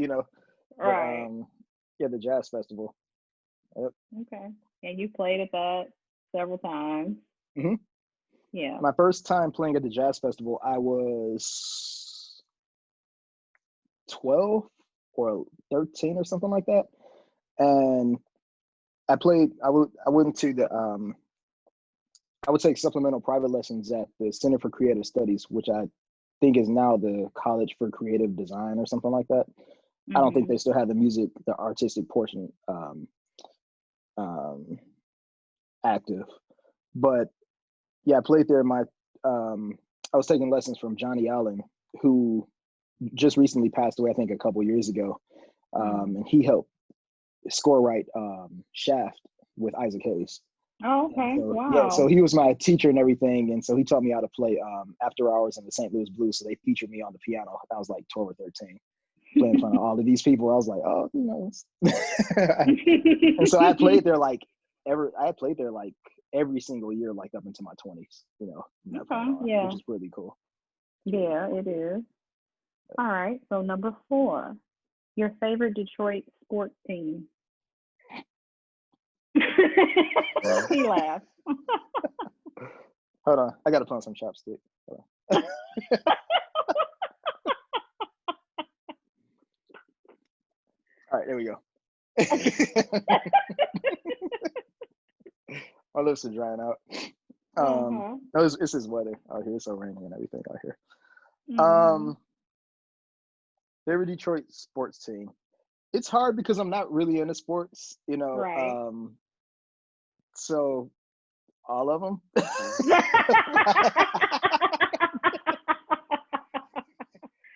Right. But, the Jazz Festival. Yep. Okay. And you played at that several times. Yeah. My first time playing at the Jazz Festival, I was 12 or 13 or something like that. and I went to the I would take supplemental private lessons at the Center for Creative Studies, which I think is now the College for Creative Design or something like that. I don't think they still have the artistic portion active. But yeah, I played there. I was taking lessons from Johnny Allen, who just recently passed away, I think a couple years ago. And he helped score write Shaft with Isaac Hayes. Oh, okay. So, wow. Yeah, so he was my teacher and everything, and so he taught me how to play After Hours in the St. Louis Blues. So they featured me on the piano. I was like 12 or 13, playing in front of all of these people. I was like, oh, you know. And so I played there like every single year, like up into my 20s. You know, yeah, which is really cool. Yeah, it is. All right. So number 4, your favorite Detroit sports team. He laughed. Hold on, I gotta put on some chopstick. All right, there we go. My lips are drying out. It's this weather out here. It's so rainy and everything out here. Favorite Detroit sports team. It's hard because I'm not really into sports, you know. Right. So all of them.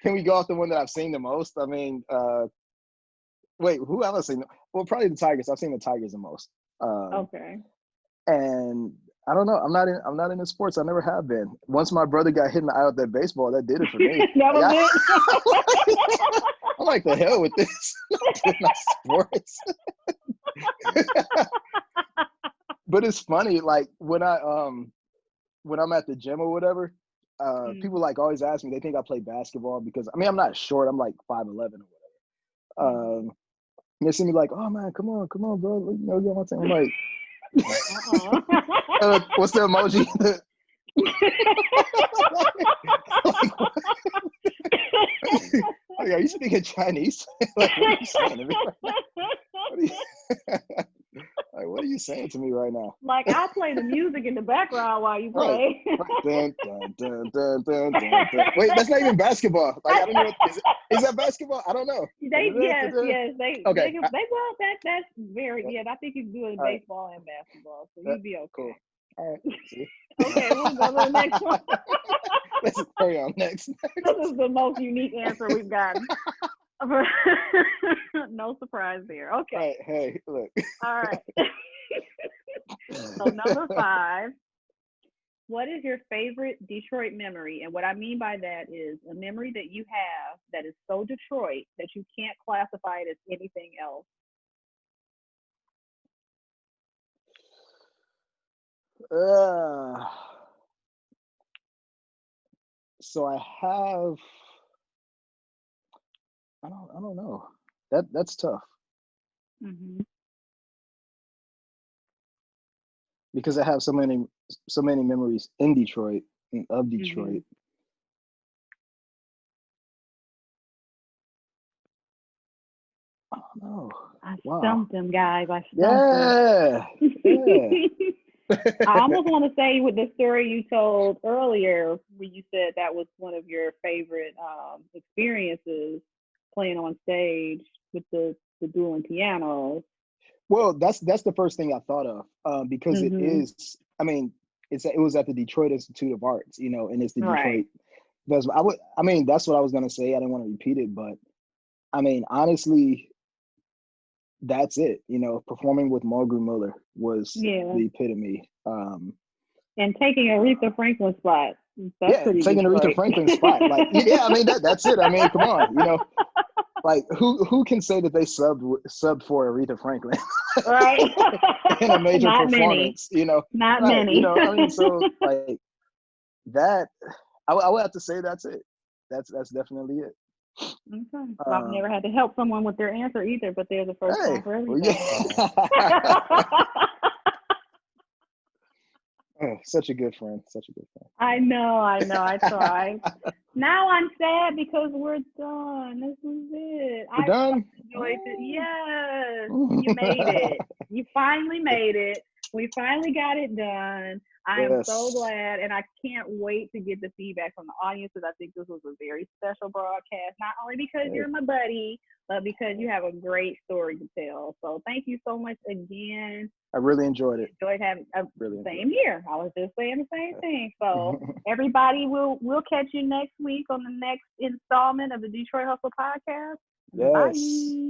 Can we go off the one that I've seen the most? I mean, wait, who have I seen? Well, probably the Tigers. I've seen the Tigers the most. Okay. And I don't know. I'm not into sports. I never have been. Once my brother got hit in the eye with that baseball, that did it for me. That was it. I'm like, the hell with this. Not sports. But it's funny, like when I'm at the gym or whatever, people like always ask me, they think I play basketball because I mean I'm not short, I'm like 5'11" or whatever. They see me like, oh man, come on, bro. You know, get on my team. I'm like, what's the emoji? Like, are you speaking Chinese? Like, what are you saying to me right now? What are you saying to me right now? Like, I'll play the music in the background while you play. Right. Dun, dun, dun, dun, dun, dun. Wait, that's not even basketball. Like, I don't know. Is that basketball? I don't know. Yes. Okay. Well, that's very, I think you can do it in baseball and basketball, so you'd be okay. Cool. All right. See? Okay, we'll go to the next one. Let's carry on next. This is the most unique answer we've gotten. No surprise there. Okay. All right, hey, look. All right. So number 5, what is your favorite Detroit memory? And what I mean by that is a memory that you have that is so Detroit that you can't classify it as anything else. So I have. I don't know. That's tough. Mm-hmm. Because I have so many memories in Detroit and of Detroit. I don't know. I stumped them, guys. I stumped them. I almost want to say with the story you told earlier, where you said that was one of your favorite experiences, playing on stage with the dueling pianos. Well, that's the first thing I thought of because it is. I mean, it was at the Detroit Institute of Arts, you know, and it's the Detroit. That's what I was gonna say. I didn't want to repeat it, but I mean, honestly, that's it. You know, performing with Mulgrew Miller was the epitome. And taking Aretha Franklin's spot. That's taking Aretha Franklin's spot. Like, I mean, that's it. I mean, come on, you know. Like who can say that they subbed for Aretha Franklin, right? In a major Not performance, many. You know, not many. You know, I mean, so like that, I would have to say that's it. That's definitely it. Okay. Well, I've never had to help someone with their answer either, but they're the first time for everything. Oh, such a good friend. I know. I tried. Now I'm sad because we're done. This is it. We're done? Yes, you made it. You finally made it. We finally got it done. I am so Yes. glad, and I can't wait to get the feedback from the audience because I think this was a very special broadcast, not only because Hey, you're my buddy, but because you have a great story to tell. So thank you so much again. I really enjoyed it. Enjoyed having Really enjoyed same here. I was just saying the same thing. So it. everybody, we'll catch you next week on the next installment of the Detroit Hustle podcast. Yes. Bye.